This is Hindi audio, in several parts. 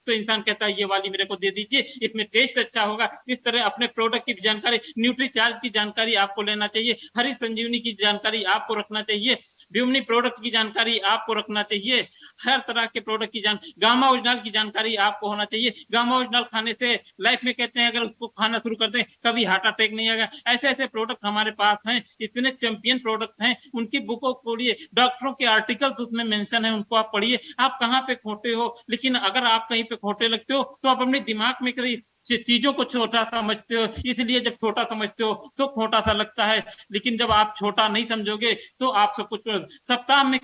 तो इंसान कहता है ये वाली मेरे को दे दीजिए, इसमें टेस्ट अच्छा होगा। इस तरह अपने प्रोडक्ट की जानकारी, न्यूट्रीचार्ज की जानकारी आपको लेना चाहिए, हरी संजीवनी की जानकारी आपको रखना चाहिए, ब्यूमनी प्रोडक्ट की जानकारी आपको रखना चाहिए, हर तरह के प्रोडक्ट की गामा ओरिजिनल की जानकारी आपको होना चाहिए। गामा ओरिजिनल खाने से लाइफ में कहते हैं अगर उसको खाना शुरू कर दें कभी हार्ट अटैक नहीं आएगा। ऐसे ऐसे प्रोडक्ट हमारे पास हैं, इतने चैंपियन प्रोडक्ट हैं, उनकी बुकों को पढ़िए, डॉक्टरों के आर्टिकल्स उसमें मेंशन है, उनको आप पढ़िए। आप कहाँ पे खोटे हो, लेकिन अगर आप कहीं पे खोटे लगते हो तो आप अपने दिमाग में कभी चीजों को छोटा समझते हो, इसलिए जब छोटा समझते हो तो खोटा सा लगता है। लेकिन जब आप छोटा नहीं समझोगे तो आप सब कुछ सप्ताह में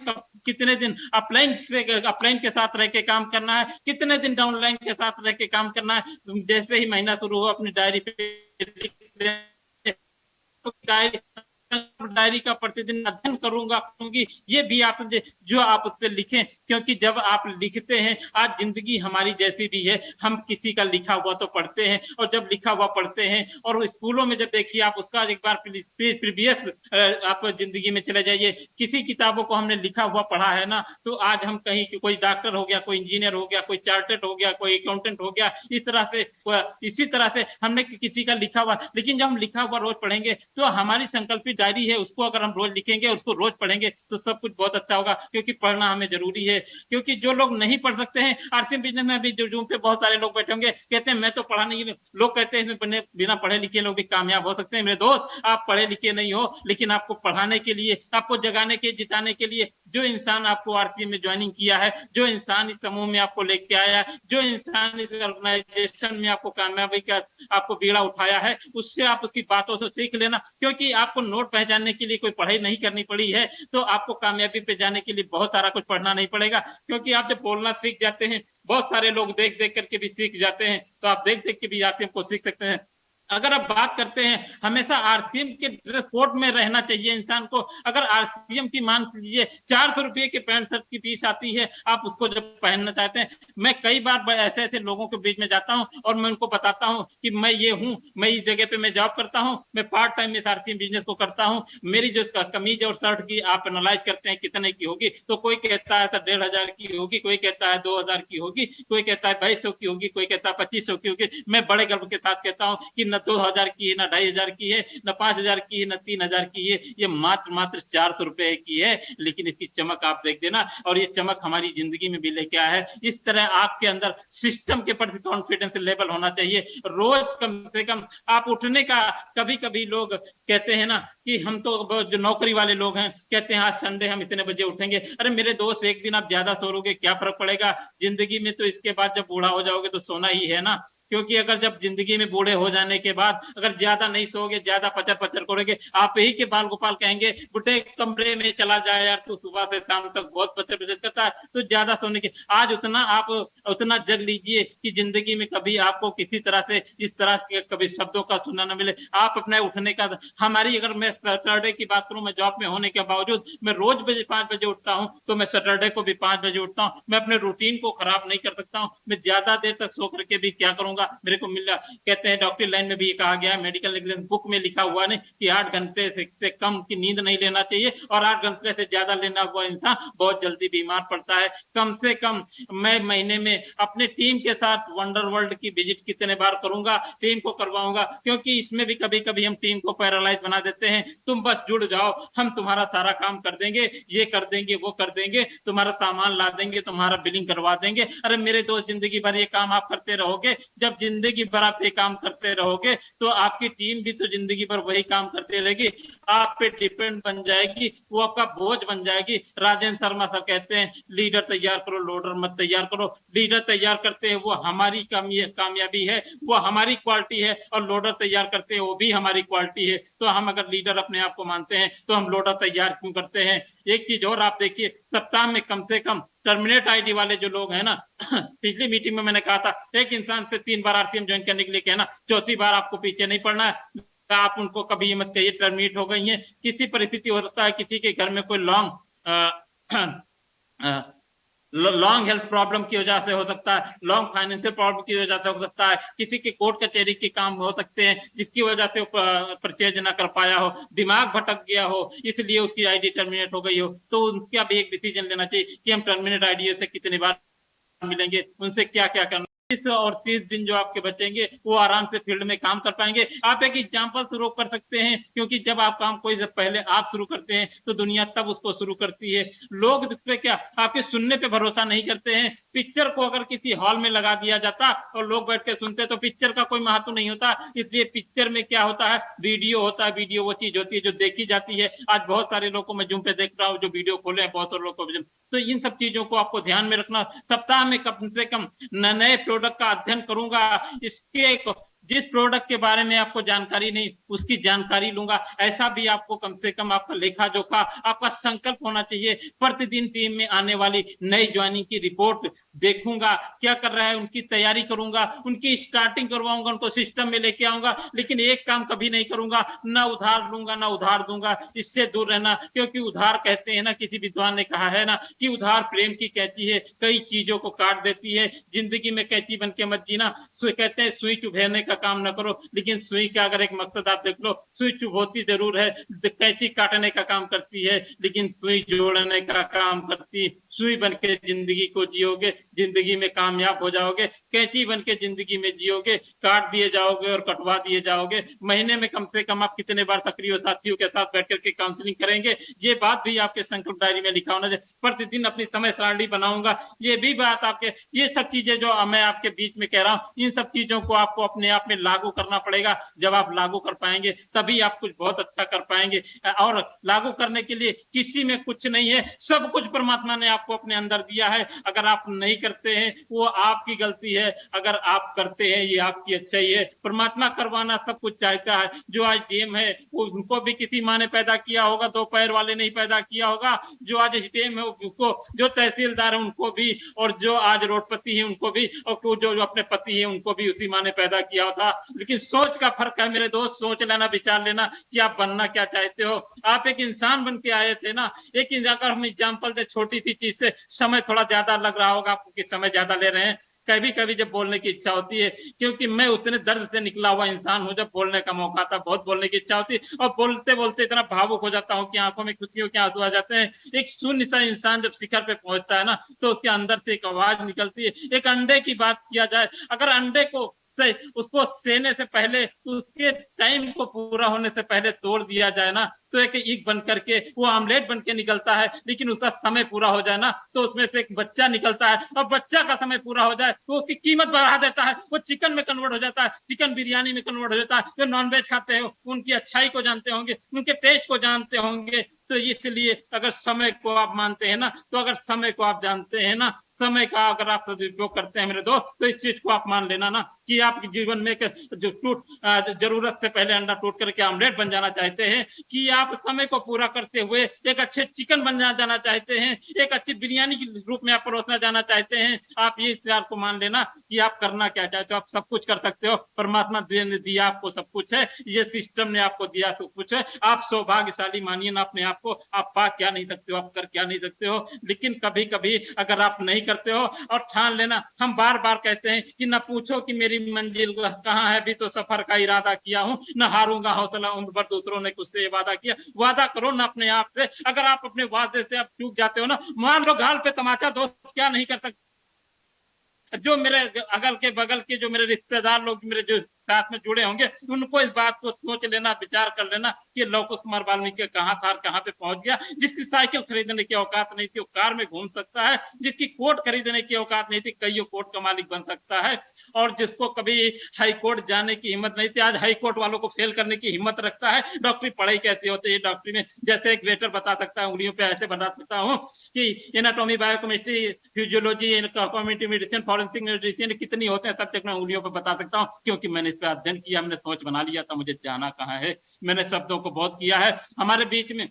कितने दिन अपलाइन के साथ रह के काम करना है, कितने दिन डाउनलाइन के साथ रह के काम करना है। जैसे ही महीना शुरू हो अपनी डायरी पे डायरी का प्रतिदिन अध्ययन करूंगी, ये भी आप जो आप उस पर लिखें, क्योंकि जब आप लिखते हैं, आज जिंदगी हमारी जैसी भी है, हम किसी का लिखा हुआ तो पढ़ते हैं, और जब लिखा हुआ पढ़ते हैं और स्कूलों में जब देखिए आप उसका एक बार प्रीवियस आप जिंदगी में चले जाइए, किसी किताबों को हमने लिखा हुआ पढ़ा है ना, तो आज हम कहीं कोई डॉक्टर हो गया, कोई इंजीनियर हो गया, कोई चार्टेड हो गया, कोई अकाउंटेंट हो गया, इसी तरह से हमने किसी का लिखा हुआ। लेकिन जब हम लिखा हुआ रोज पढ़ेंगे तो हमारी संकल्पित डायरी है, उसको अगर हम रोज लिखेंगे, उसको रोज पढ़ेंगे तो सब कुछ बहुत अच्छा होगा, क्योंकि पढ़ना हमें जरूरी है। क्योंकि जो लोग नहीं पढ़ सकते हैं, आरसीएम बिजनेस में भी जूम पे बहुत सारे लोग बैठे होंगे, कहते हैं मैं तो पढ़ा नहीं, लोग कहते हैं बिना पढ़े लिखे लोग भी कामयाब हो सकते हैं। मेरे दोस्त, आप पढ़े लिखे नहीं हो, लेकिन आपको पढ़ाने के लिए, आपको जगाने के, जिताने के लिए, जो इंसान आपको आरसीएम में ज्वाइनिंग किया है, जो इंसान इस समूह में आपको लेके आया, जो इंसान इस ऑर्गेनाइजेशन में आपको कामयाबी का आपको बीड़ा उठाया है, उससे आप उसकी बातों से सीख लेना। क्योंकि आपको नोट पहचानने के लिए कोई पढ़ाई नहीं करनी पड़ी है, तो आपको कामयाबी पे जाने के लिए बहुत सारा कुछ पढ़ना नहीं पड़ेगा। क्योंकि आप जब बोलना सीख जाते हैं, बहुत सारे लोग देख देख करके भी सीख जाते हैं, तो आप देख देख के भी आरसीएम को सीख सकते हैं। अगर आप बात करते हैं, हमेशा आरसीएम के ड्रेस कोड में रहना चाहिए इंसान को। अगर आरसीएम की मान लीजिए 400 रुपए की पैंट शर्ट की पीस आती है, आप उसको जब पहनना चाहते हैं, मैं कई बार ऐसे ऐसे लोगों के बीच में जाता हूं और मैं उनको बताता हूं कि मैं ये हूं, मैं इस जगह पे मैं जॉब करता हूं, मैं पार्ट टाइम में आरसीएम बिजनेस को करता हूं, मेरी जो कमीज और शर्ट की आप एनालाइज करते हैं कितने की होगी, तो कोई कहता है 1500 की होगी, कोई कहता है 2000 की होगी, कोई कहता है 2200 की होगी, कोई कहता है 2500 की होगी। मैं बड़े गर्व के साथ कहता हूं कि न 2000 की है, न 2500 की है, न 5000 की है, न 3000 की है, ये मात्र 400 रुपए की है। लेकिन इसकी चमक आप देख देना, और ये चमक हमारी जिंदगी में भी लेके आया है। इस तरह आपके अंदर सिस्टम के प्रति कॉन्फिडेंस लेवल होना चाहिए। रोज कम से कम आप उठने का, कभी कभी लोग कहते हैं ना कि हम तो जो नौकरी वाले लोग हैं कहते हैं आज संडे हम इतने बजे उठेंगे। अरे मेरे दोस्त, एक दिन आप ज्यादा सोओगे क्या फर्क पड़ेगा जिंदगी में, तो इसके बाद जब बूढ़ा हो जाओगे तो सोना ही है ना। क्योंकि अगर जब जिंदगी में बूढ़े हो जाने के बाद अगर ज्यादा नहीं सोओगे, ज्यादा पचर पचर करोगे, आप ही के बाल गोपाल कहेंगे बुढ़े कमरे में चला जाए यार, तू सुबह से शाम तक बहुत पचर पचर करता है, तो ज्यादा सोने की आज आप उतना जग लीजिए कि जिंदगी में कभी आपको किसी तरह से इस तरह के कभी शब्दों का सुनना न मिले। आप अपने उठने का, हमारी अगर मैं सैटरडे की बात करूं, मैं जॉब में होने के बावजूद मैं रोज 5 बजे उठता हूं, तो मैं सैटरडे को भी 5 बजे उठता हूं। मैं अपने रूटीन को खराब नहीं कर सकता हूं। मैं ज्यादा देर तक सो करके भी क्या करूंगा, मेरे को मिला, कहते हैं डॉक्टर लाइन में भी ये कहा गया है, मेडिकल बुक में लिखा हुआ है कि 8 घंटे से कम की नींद नहीं लेना चाहिए, और 8 घंटे से ज्यादा लेना हुआ इंसान बहुत जल्दी बीमार पड़ता है। कम से कम मैं महीने में अपने टीम के साथ वंडर वर्ल्ड की विजिट कितने बार करूंगा, टीम को करवाऊंगा, क्योंकि इसमें भी कभी कभी हम टीम को पैरालाइज बना देते हैं। तुम बस जुड़ जाओ, हम तुम्हारा सारा काम कर देंगे, ये कर देंगे, वो कर देंगे, तुम्हारा सामान ला देंगे, तुम्हारा बिलिंग करवा देंगे। अरे मेरे दोस्त, जिंदगी भर ये काम आप करते रहोगे, जब जिंदगी भर आप ये काम करते रहोगे तो आपकी टीम भी तो जिंदगी भर वही काम करती रहेगी, आप पे डिपेंड बन जाएगी, वो आपका बोझ बन जाएगी। राजेंद्र शर्मा सर कहते हैं लीडर तैयार करो, लोडर मत तैयार करो। लीडर तैयार करते हैं वो हमारी कामयाबी है, वो हमारी क्वालिटी है, और लोडर तैयार करते हैं वो भी हमारी क्वालिटी है। तो हम अगर लीडर अपने आप को मानते हैं तो हम लोडर तैयार क्यों करते हैं। एक चीज और आप देखिए, सप्ताह में कम से कम टर्मिनेट आईडी वाले जो लोग हैं ना पिछली मीटिंग में मैंने कहा था एक इंसान से 3 बार आरसीएम ज्वाइन करने के लिए कहना, चौथी बार आपको पीछे नहीं पड़ना है। आप उनको कभी ये मत कहिए टर्मिनेट हो गई है। किसी परिस्थिति हो सकता है, किसी के घर में कोई लॉन्ग हेल्थ प्रॉब्लम की वजह से हो सकता है, लॉन्ग फाइनेंशियल प्रॉब्लम की वजह से हो सकता है, किसी के कोर्ट कचहरी के काम हो सकते हैं जिसकी वजह से परचेज ना कर पाया हो, दिमाग भटक गया हो, इसलिए उसकी आईडी टर्मिनेट हो गई हो, तो उनका भी एक डिसीजन लेना चाहिए कि हम टर्मिनेट आईडी से कितनी बार मिलेंगे, उनसे क्या क्या करना। 20 और 30 दिन जो आपके बचेंगे वो आराम से फील्ड में काम कर पाएंगे। आप एक एग्जाम्पल शुरू कर सकते हैं, क्योंकि जब आप काम कोई जब पहले आप शुरू करते हैं तो दुनिया तब उसको शुरू करती है। लोग जिस पे क्या आपके सुनने पे भरोसा नहीं करते हैं। पिक्चर को अगर किसी हॉल में लगा दिया जाता और लोग बैठ के सुनते तो पिक्चर का कोई महत्व नहीं होता। इसलिए पिक्चर में क्या होता है, वीडियो होता है। वीडियो वो चीज होती है जो देखी जाती है। आज बहुत सारे लोगों को मैं जूम पे देख रहा हूँ जो वीडियो खोले हैं, बहुत सारे लोग को। तो इन सब चीजों को आपको ध्यान में रखना। सप्ताह में कम से कम नए प्रोडक्ट का अध्ययन करूंगा। इसके जिस प्रोडक्ट के बारे में आपको जानकारी नहीं उसकी जानकारी लूंगा। ऐसा भी आपको कम से कम आपका लेखा जोखा आपका संकल्प होना चाहिए। प्रतिदिन टीम में आने वाली नई ज्वाइनिंग की रिपोर्ट देखूंगा, क्या कर रहा है उनकी तैयारी करूंगा, उनकी स्टार्टिंग करवाऊंगा, उनको सिस्टम में लेके आऊंगा। लेकिन एक काम कभी नहीं करूंगा, ना उधार लूंगा ना उधार दूंगा। इससे दूर रहना, क्योंकि उधार कहते हैं ना, किसी विद्वान ने कहा है ना कि उधार प्रेम की कैंची है, कई चीजों को काट देती है। जिंदगी में कैंची बन के मत जीना। कहते हैं सुई चुभेने का काम ना करो, लेकिन सुई का अगर एक मकसद आप देख लो, सुई चुभोती जरूर है, कैंची काटने का काम करती है, लेकिन सुई जोड़ने का काम करती। सुई बन के जिंदगी को जियोगे, जिंदगी में कामयाब हो जाओगे। कैंची बन के जिंदगी में जियोगे, काट दिए जाओगे और कटवा दिए जाओगे। महीने में कम से कम आप कितने बार सक्रिय साथियों के साथ बैठ करके काउंसलिंग करेंगे, ये बात भी आपके संकल्प डायरी में लिखा होना चाहिए। प्रतिदिन अपनी समय सारणी बनाऊंगा, ये भी बात आपके, ये सब चीजें जो मैं आपके बीच में कह रहा हूँ, इन सब चीजों को आपको अपने आप में लागू करना पड़ेगा। जब आप लागू कर पाएंगे तभी आप कुछ बहुत अच्छा कर पाएंगे। और लागू करने के लिए किसी में कुछ नहीं है, सब कुछ परमात्मा ने आपको अपने अंदर दिया है। अगर आप नहीं करते हैं वो आपकी गलती है, अगर आप करते हैं ये आपकी अच्छाई है। परमात्मा करवाना सब कुछ चाहता है। जो आज डीएम है वो उनको भी किसी माँ ने पैदा किया होगा, दो पैर वाले नहीं पैदा किया होगा। जो आज डीएम है उसको, जो तहसीलदार है उनको भी, और जो आज रोडपति है उनको भी, और जो अपने पति है उनको भी उसी माँ ने पैदा किया था। लेकिन सोच का फर्क है मेरे दोस्त। सोच लेना, विचार लेना कि आप बनना क्या चाहते हो। आप एक इंसान बन के आए थे ना। एक अगर हम एग्जाम्पल दे छोटी सी चीज से, समय थोड़ा ज्यादा लग रहा होगा आपको कि समय ज्यादा ले रहे हैं। कभी कभी जब बोलने की इच्छा होती है, क्योंकि मैं उतने दर्द से निकला हुआ इंसान हूं, जब बोलने का मौका था बहुत बोलने की इच्छा होती है, और बोलते बोलते इतना भावुक हो जाता हूँ कि आंखों में खुशियों के आंसू आ जाते हैं। एक शून्य सा इंसान जब शिखर पे पहुंचता है ना, तो उसके अंदर से एक आवाज निकलती है। एक अंडे की बात किया जाए, अगर अंडे को उसको सेने से पहले, उसके टाइम को पूरा होने से पहले तोड़ दिया जाए ना, तो एक ईग बन करके वो आमलेट बन के निकलता है। लेकिन उसका समय पूरा हो जाए ना, तो उसमें से एक बच्चा निकलता है, और बच्चा का समय पूरा हो जाए तो उसकी कीमत बढ़ा देता है। वो चिकन में कन्वर्ट हो जाता है, चिकन बिरयानी में कन्वर्ट हो जाता है। जो नॉनवेज खाते हो उनकी अच्छाई को जानते होंगे, उनके टेस्ट को जानते होंगे। तो इसलिए अगर समय को आप मानते हैं ना, तो अगर समय को आप जानते हैं ना, समय का अगर आप सदुपयोग करते हैं मेरे दोस्त, तो इस चीज को आप मान लेना ना कि आपके जीवन में जो जरूरत से पहले अंडा टूट करके आमलेट बन जाना चाहते हैं, कि आप समय को पूरा करते हुए एक अच्छे चिकन बन जाना चाहते हैं, एक अच्छी बिरयानी के रूप में आप परोसना जाना चाहते हैं। आप ये इख्तियार को मान लेना कि आप करना क्या चाहते हो। आप सब कुछ कर सकते हो। परमात्मा ने दिया आपको सब कुछ है, ये सिस्टम ने आपको दिया सब कुछ है। आप सौभाग्यशाली मानिए ना अपने आप को। आप पा क्या नहीं सकते हो, आप कर क्या नहीं सकते हो। लेकिन कभी कभी अगर आप नहीं करते हो, और ठान लेना, हम बार बार कहते हैं कि न पूछो कि मेरी मंजिल कहाँ है, भी तो सफर का इरादा किया हूं, न हारूंगा हौसला उम्र भर दूसरों ने कुछ से वादा किया। वादा करो ना अपने आप से। अगर आप अपने वादे से आप चूक जाते हो ना, मान लो गाल पे तमाचा, दोस्त क्या नहीं कर सकते। जो मेरे अगल के बगल के जो मेरे रिश्तेदार लोग, मेरे जो साथ में जुड़े होंगे, उनको इस बात को सोच लेना, विचार कर लेना कि लौकुश कुमार वाल्मीकि कहाँ था और कहाँ पे पहुंच गया। जिसकी साइकिल खरीदने की औकात नहीं थी वो कार में घूम सकता है, जिसकी कोट खरीदने की औकात नहीं थी कईयों कोट का मालिक बन सकता है, और जिसको कभी हाई कोर्ट जाने की हिम्मत नहीं थी आज हाई कोर्ट वालों को फेल करने की हिम्मत रखता है। डॉक्टरी पढ़ाई कैसे होती है, डॉक्टरी में जैसे एक वेटर बता सकता है, उंगलियों पे ऐसे बता सकता हूँ कि anatomy, biochemistry, physiology, community medicine, forensic medicine कितनी होते हैं, सब तक मैं उंगलियों पे बता सकता हूँ, क्योंकि मैंने इस पे अध्ययन किया, मैंने सोच बना लिया था मुझे जाना कहाँ है। मैंने शब्दों को बहुत किया है। हमारे बीच में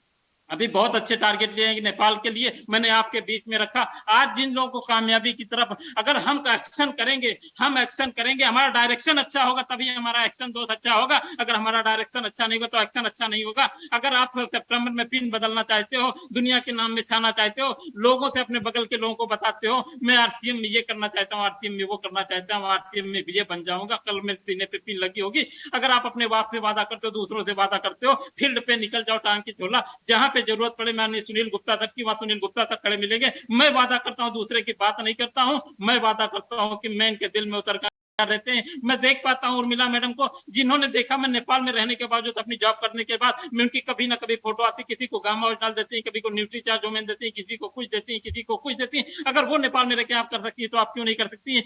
अभी बहुत अच्छे टारगेट लिए हैं नेपाल के लिए, मैंने आपके बीच में रखा। आज जिन लोगों को कामयाबी की तरफ अगर हम एक्शन करेंगे, हमारा डायरेक्शन अच्छा होगा तभी हमारा एक्शन दोस्त अच्छा होगा। अगर हमारा डायरेक्शन अच्छा नहीं होगा तो एक्शन अच्छा नहीं होगा। अगर आप सितंबर में पिन बदलना चाहते हो, दुनिया के नाम में छाना चाहते हो, लोगों से अपने बगल के लोगों को बताते हो मैं आरसीएम में ये करना चाहता हूँ, आरसीएम में वो करना चाहता हूँ, आरसीएम में ये बन जाऊंगा, कल मेरे सीने पे पिन लगी होगी। अगर आप अपने बाप से वादा करते हो, दूसरों से वादा करते हो, फील्ड पे निकल जाओ, टांग की झोला, जहां पे जरूरत पड़े माननीय सुनील गुप्ता तक की, वहां सुनील गुप्ता तक खड़े मिलेंगे। मैं वादा करता हूं, दूसरे की बात नहीं करता हूं, मैं वादा करता हूं कि मैं इनके दिल में उतर कर रहते हैं। मैं देख पाता हूं उर्मिला मैडम को, जिन्होंने देखा मैं नेपाल में रहने के बावजूद अपनी जॉब करने के बाद मैं उनकी कभी ना कभी फोटो आती, किसी को गामा डाल देती है, कभी को न्यूट्री चार्ज वोमेन देती है, किसी को कुछ देती है, किसी को कुछ देती है। अगर वो नेपाल में रह के आप कर सकती है तो आप क्यों नहीं कर सकती है?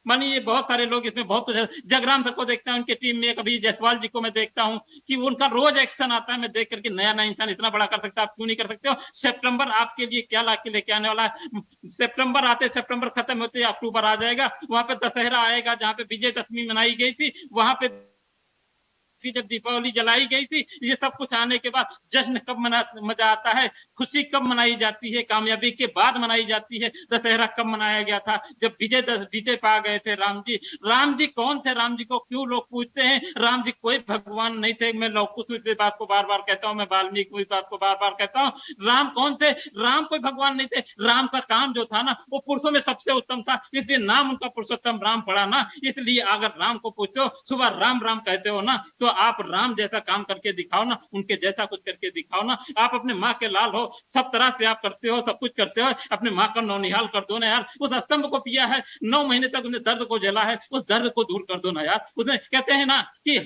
मानिए बहुत सारे लोग इसमें बहुत कुछ है। जगराम सर को देखता हूं उनके टीम में, कभी जायसवाल जी को मैं देखता हूं कि उनका रोज एक्शन आता है, मैं देख करके नया नया इंसान इतना बड़ा कर सकता है, आप क्यों नहीं कर सकते हो? सितंबर आपके लिए क्या ला के लेके आने वाला है? सितंबर आते, सितंबर खत्म होते अक्टूबर आ जाएगा, वहां पे दशहरा आएगा, जहां पे विजयदशमी मनाई गई थी, वहां पे जब दीपावली जलाई गई थी, ये सब कुछ आने के बाद जश्न कब मजा आता है, खुशी कब मनाई जाती है, कामयाबी के बाद मनाई जाती है। दशहरा कब मनाया गया था? जब विजय पा गए थे राम जी। राम जी कौन थे? राम जी को क्यों लोग पूछते हैं? राम जी कोई भगवान नहीं थे। मैं लौकुश इस बात को बार बार कहता हूँ, मैं वाल्मीकि इस बात को बार बार कहता हूँ। राम कौन थे? राम कोई भगवान नहीं थे। राम का काम जो था ना, वो पुरुषों में सबसे उत्तम था, इसलिए नाम उनका पुरुषोत्तम राम पड़ा ना। इसलिए अगर राम को पूछते हो, सुबह राम राम कहते हो ना, तो आप राम जैसा काम करके दिखाओ ना, उनके जैसा कुछ करके दिखाओ ना। आप अपने माँ के लाल हो, सब तरह से आप करते हो, सब कुछ करते हो, अपने माँ का नौनिहाल कर दो ना यार। उस स्तंभ को पिया है, 9 महीने तक उसने दर्द को झेला है, उस दर्द को दूर कर दो ना यार। उसने कहते हैं ना कि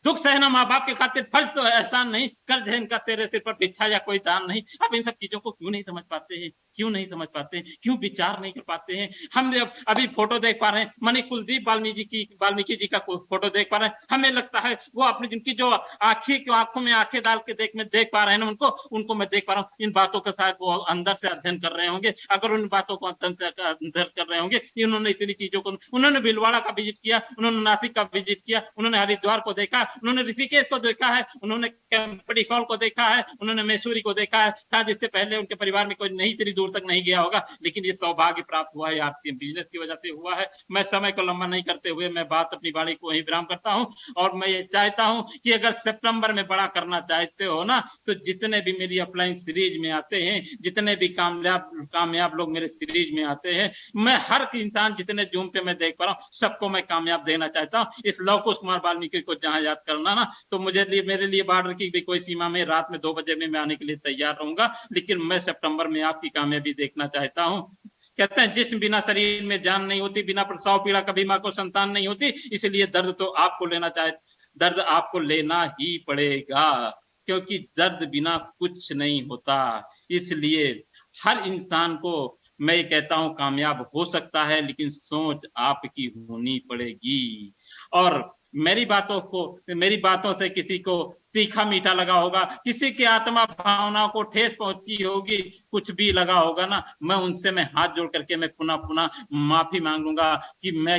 दुख सहना माँ बाप के खातिर फर्ज तो एहसान नहीं, कर्ज है इनका तेरे सिर पर भिक्षा या कोई दान नहीं। आप इन सब चीजों को क्यों नहीं समझ पाते हैं? क्यों नहीं समझ पाते हैं? क्यों विचार नहीं कर पाते हैं? हम अभी फोटो देख पा रहे हैं, मानी कुलदीप वाल्मीकि जी का फोटो देख पा रहे हैं, हमें लगता है वो अपनी जिनकी जो आंखों में आंखें डाल के देख पा रहे हैं ना, उनको मैं देख पा रहा हूँ। इन बातों के साथ वो अंदर से अध्ययन कर रहे होंगे। अगर उन बातों को अंदर कर रहे होंगे, इन्होंने इतनी चीजों को, उन्होंने भीलवाड़ा का विजिट किया, उन्होंने नासिक का विजिट किया, उन्होंने हरिद्वार को देखा, उन्होंने ऋषिकेश को देखा है, उन्होंने कैंपटी फॉल को देखा है, उन्होंने मैसूरी को देखा है। शायद इससे पहले उनके परिवार में कोई नहीं इतनी दूर तक नहीं गया होगा, लेकिन ये सौभाग्य प्राप्त हुआ है आपके बिजनेस की वजह से हुआ है। मैं समय को लंबा नहीं करते हुए मैं बात अपनी वाणी को वहीं विराम करता हूं, और मैं ये चाहता हूं कि अगर सितंबर में बड़ा करना चाहते हो ना, तो जितने भी मेरी अपलाइन सीरीज में आते हैं, जितने भी कामयाब लोग मेरे सीरीज में आते हैं, मैं हर इंसान जितने जूम पे मैं देख पा रहा हूँ, सबको मैं कामयाब देना चाहता हूँ। इस लव कुश कुमार वाल्मीकि को जहां याद करना ना, तो मेरे लिए बॉर्डर की भी कोई सीमा में रात में 2 बजे में मैं आने के लिए तैयार रहूंगा, लेकिन मैं सितंबर में आपकी कामयाबी देखना चाहता हूं। कहते हैं जिसम बिना शरीर में जान नहीं होती, बिना प्रसव पीड़ा कभी मां को संतान नहीं होती, इसलिए दर्द तो आपको दर्द आपको लेना ही पड़ेगा, क्योंकि दर्द बिना कुछ नहीं होता। इसलिए हर इंसान को मैं कहता हूं कामयाब हो सकता है, लेकिन सोच आपकी होनी पड़ेगी। और मेरी बातों से किसी को तीखा मीठा लगा होगा, किसी की आत्मा भावनाओं को ठेस पहुंची होगी, कुछ भी लगा होगा ना, मैं हाथ जोड़ करके मैं पुनः माफी मांगूंगा कि मैं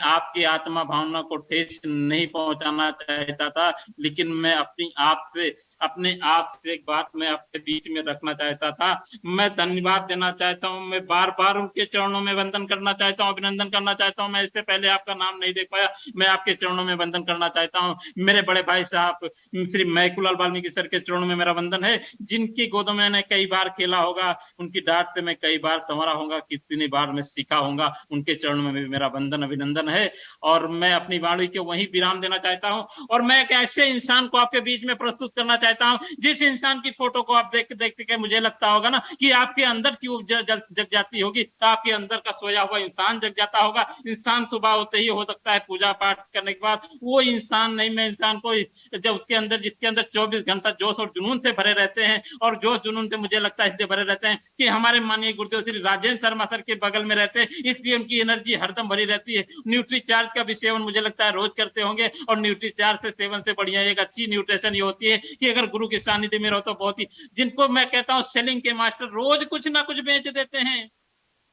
आपकी आत्मा भावना को ठेस नहीं पहुंचाना चाहता था, लेकिन मैं अपने आप से एक बात मैं आपके बीच में रखना चाहता था। मैं धन्यवाद देना चाहता हूं, मैं बार बार उनके चरणों में वंदन करना चाहता हूं, अभिनंदन करना चाहता हूं। मैं इससे पहले आपका नाम नहीं देख पाया, मैं आपके चरणों में वंदन करना चाहता हूं। मेरे बड़े भाई साहब श्री महकुलाल वाल्मीकि सर के चरणों में मेरा वंदन है, जिनकी गोदों में मैंने कई बार खेला होगा, उनकी डांट से मैं कई बार संवरा होगा, कितनी बार मैं सीखा होगा, उनके चरणों में भी मेरा वंदन अभिनंदन है। और मैं अपनी वाणी को वहीं विराम देना चाहता हूं, और मैं एक ऐसे इंसान को आपके बीच में प्रस्तुत करना चाहता हूं, जिस इंसान की फोटो को आप देखते के मुझे लगता होगा ना कि आपके अंदर की ऊर्जा जग जाती होगी, आपके अंदर का सोया हुआ इंसान जग जाता होगा। इंसान सुबह होते ही हो सकता है पूजा पाठ करने के बाद वो इंसान नहीं, मैं इंसान को जब जिसके अंदर 24 घंटा जोश और जुनून से भरे रहते हैं, और जोश जुनून से मुझे लगता है इसलिए भरे रहते हैं कि हमारे माननीय गुरुदेव श्री राजेंद्र शर्मा सर के बगल में रहते हैं, इसलिए उनकी एनर्जी हरदम भरी रहती है। न्यूट्री चार्ज का भी सेवन मुझे लगता है रोज करते होंगे, और न्यूट्री चार्ज से सेवन से बढ़िया एक अच्छी न्यूट्रिशन ये होती है कि अगर गुरु के सानिध्य में रहो तो बहुत ही, जिनको मैं कहता हूँ सेलिंग के मास्टर रोज कुछ ना कुछ बेच देते हैं,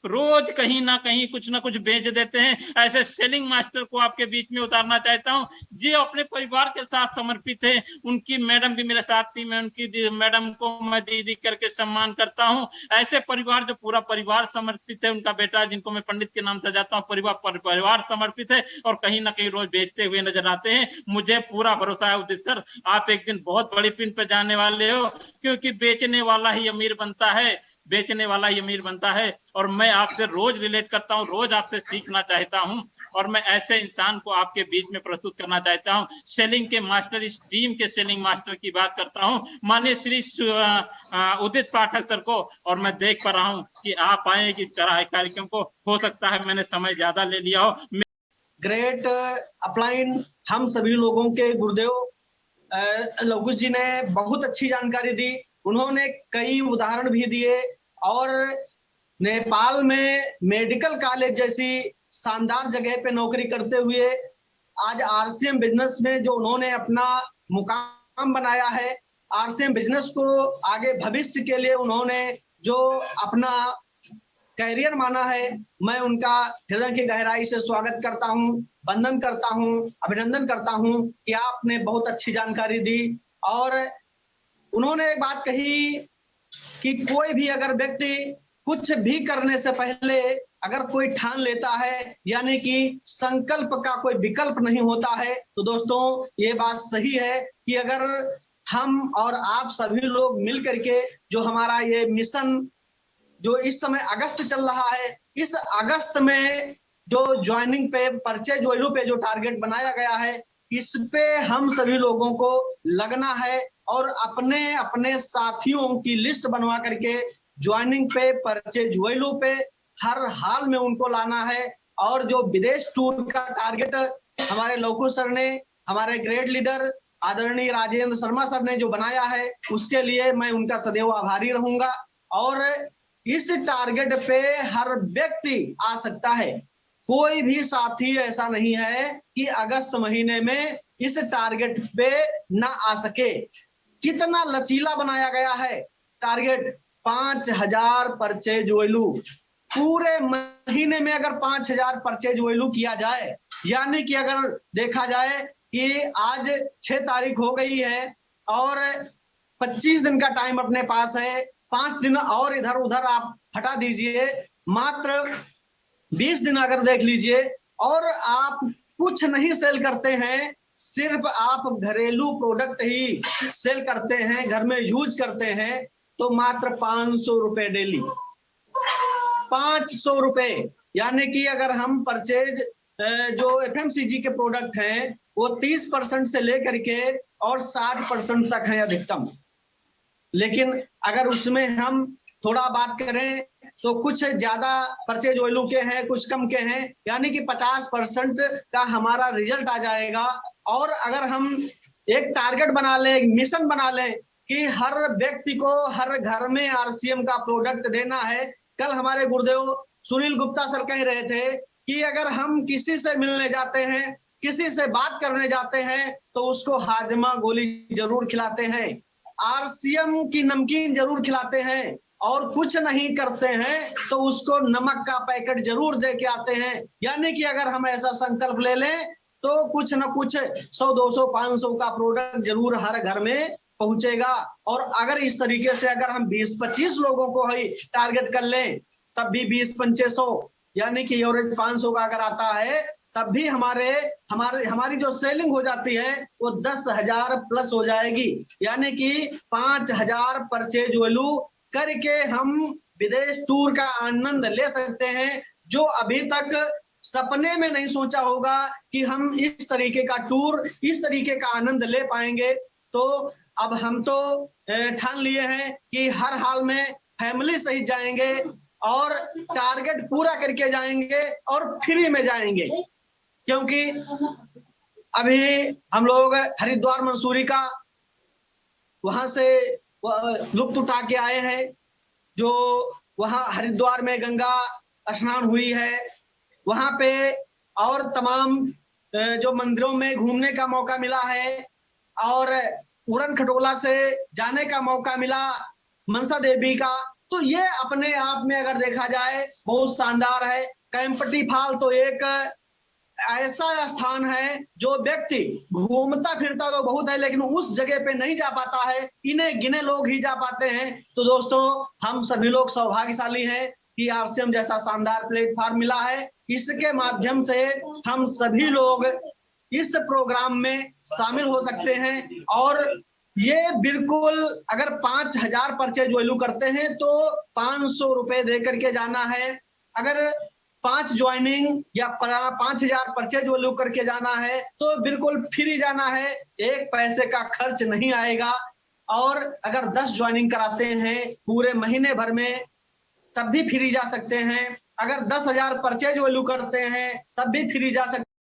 रोज कहीं ना कहीं कुछ ना कुछ बेच देते हैं, ऐसे सेलिंग मास्टर को आपके बीच में उतारना चाहता हूं, जो अपने परिवार के साथ समर्पित है। उनकी मैडम भी मेरे साथ थी, मैं उनकी मैडम को मैं दीदी करके सम्मान करता हूं। ऐसे परिवार जो पूरा परिवार समर्पित है, उनका बेटा जिनको मैं पंडित के नाम से जाता हूँ, परिवार समर्पित है, और कहीं ना कहीं रोज बेचते हुए नजर आते हैं। मुझे पूरा भरोसा है उदित सर, आप एक दिन बहुत बड़ी पिन पे जाने वाले हो, क्योंकि बेचने वाला ही अमीर बनता है। बेचने वाला ही अमीर बनता है। और मैं आपसे रोज रिलेट करता हूँ, रोज आपसे सीखना चाहता हूँ, और मैं ऐसे इंसान को आपके बीच में प्रस्तुत करना चाहता हूँ। सेलिंग के मास्टर, इस टीम के सेलिंग मास्टर की बात करता हूँ, माननीय श्री उदित पाठक सर को। और मैं देख पा रहा हूँ कि आप आए इस तरह कार्यक्रम को, हो सकता है मैंने समय ज्यादा ले लिया हो। ग्रेट अपलाइन हम सभी लोगों के गुरुदेव लवकुश जी ने बहुत अच्छी जानकारी दी। उन्होंने कई उदाहरण भी दिए और नेपाल में मेडिकल कॉलेज जैसी शानदार जगह पे नौकरी करते हुए आज आरसीएम बिजनेस में जो उन्होंने अपना मुकाम बनाया है, आरसीएम बिजनेस को आगे भविष्य के लिए उन्होंने जो अपना कैरियर माना है, मैं उनका हृदय की गहराई से स्वागत करता हूं, वंदन करता हूं, अभिनंदन करता हूं कि आपने बहुत अच्छी जानकारी दी। और उन्होंने एक बात कही कि कोई भी अगर व्यक्ति कुछ भी करने से पहले अगर कोई ठान लेता है, यानी कि संकल्प का कोई विकल्प नहीं होता है। तो दोस्तों ये बात सही है कि अगर हम और आप सभी लोग मिल करके जो हमारा ये मिशन जो इस समय अगस्त चल रहा है, इस अगस्त में जो ज्वाइनिंग पे, परचेज वैल्यू पे जो टारगेट बनाया गया है, इस पे हम सभी लोगों को लगना है और अपने अपने साथियों की लिस्ट बनवा करके ज्वाइनिंग पे, परचेज वैल्यू पे हर हाल में उनको लाना है। और जो विदेश टूर का टारगेट हमारे लवकुश सर ने, हमारे ग्रेट लीडर आदरणीय राजेंद्र शर्मा सर ने जो बनाया है, उसके लिए मैं उनका सदैव आभारी रहूंगा। और इस टारगेट पे हर व्यक्ति आ सकता है, कोई भी साथी ऐसा नहीं है कि अगस्त महीने में इस टारगेट पे ना आ सके। कितना लचीला बनाया गया है टारगेट, 5000 परचेज वैल्यू। पूरे महीने में अगर 5000 परचेज वैल्यू किया जाए, यानी कि अगर देखा जाए कि आज 6 तारीख हो गई है और 25 दिन का टाइम अपने पास है, 5 दिन और इधर उधर आप हटा दीजिए, मात्र 20 दिन अगर देख लीजिए, और आप कुछ नहीं सेल करते हैं, सिर्फ आप घरेलू प्रोडक्ट ही सेल करते हैं, घर में यूज करते हैं, तो मात्र 500 रुपए डेली, 500 रुपए। यानी कि अगर हम परचेज जो एफएमसीजी के प्रोडक्ट हैं वो 30% से लेकर के और 60% तक है अधिकतम, लेकिन अगर उसमें हम थोड़ा बात करें तो कुछ ज्यादा परचेज वैल्यू के हैं, कुछ कम के हैं, यानी कि 50% का हमारा रिजल्ट आ जाएगा। और अगर हम एक टारगेट बना लें, एक मिशन बना लें कि हर व्यक्ति को हर घर में आरसीएम का प्रोडक्ट देना है। कल हमारे गुरुदेव सुनील गुप्ता सर कह रहे थे कि अगर हम किसी से मिलने जाते हैं, किसी से बात करने जाते हैं, तो उसको हाजमा गोली जरूर खिलाते हैं, आरसीएम की नमकीन जरूर खिलाते हैं, और कुछ नहीं करते हैं तो उसको नमक का पैकेट जरूर दे के आते हैं। यानी कि अगर हम ऐसा संकल्प ले लें तो कुछ न कुछ 100, 200, 500 का प्रोडक्ट जरूर हर घर में पहुंचेगा। और अगर इस तरीके से अगर हम 20-25 लोगों को ही टारगेट कर लें, तब भी 20-2500 यानी कि एवरेज 500 का अगर आता है, तब भी हमारी जो सेलिंग हो जाती है वो 10,000 प्लस हो जाएगी। यानी कि 5,000 परचेज वैल्यू करके हम विदेश टूर का आनंद ले सकते हैं, जो अभी तक सपने में नहीं सोचा होगा कि हम इस तरीके का टूर, इस तरीके का आनंद ले पाएंगे। तो अब हम तो ठान लिए हैं कि हर हाल में फैमिली सहित जाएंगे और टारगेट पूरा करके जाएंगे और फ्री में जाएंगे, क्योंकि अभी हम लोग हरिद्वार मंसूरी का वहां से लुत्फ उठा के आए हैं। जो वहां हरिद्वार में गंगा स्नान हुई है, वहां पे और तमाम जो मंदिरों में घूमने का मौका मिला है, और उड़न खटोला से जाने का मौका मिला मनसा देवी का। तो ये अपने आप में अगर देखा जाए बहुत शानदार है। कैंपटी फाल तो एक ऐसा स्थान है जो व्यक्ति घूमता फिरता तो बहुत है, लेकिन उस जगह पे नहीं जा पाता है, इन्हें गिने लोग ही जा पाते हैं। तो दोस्तों हम सभी लोग सौभाग्यशाली हैं कि आरसीएम जैसा शानदार प्लेटफॉर्म मिला है। इसके माध्यम से हम सभी लोग इस प्रोग्राम में शामिल हो सकते हैं और ये बिल्कुल, अगर 5,000 परचेज वैल्यू करते हैं तो 500 रुपए दे करके जाना है। अगर 5 ज्वाइनिंग या 5,000 परचेज वैल्यू करके जाना है तो बिल्कुल फ्री जाना है, 1 पैसे का खर्च नहीं आएगा। और अगर 10 ज्वाइनिंग कराते हैं पूरे महीने भर में तब भी फ्री जा सकते हैं। अगर 10,000 परचेज वैल्यू करते हैं तब भी फ्री जा सकते हैं।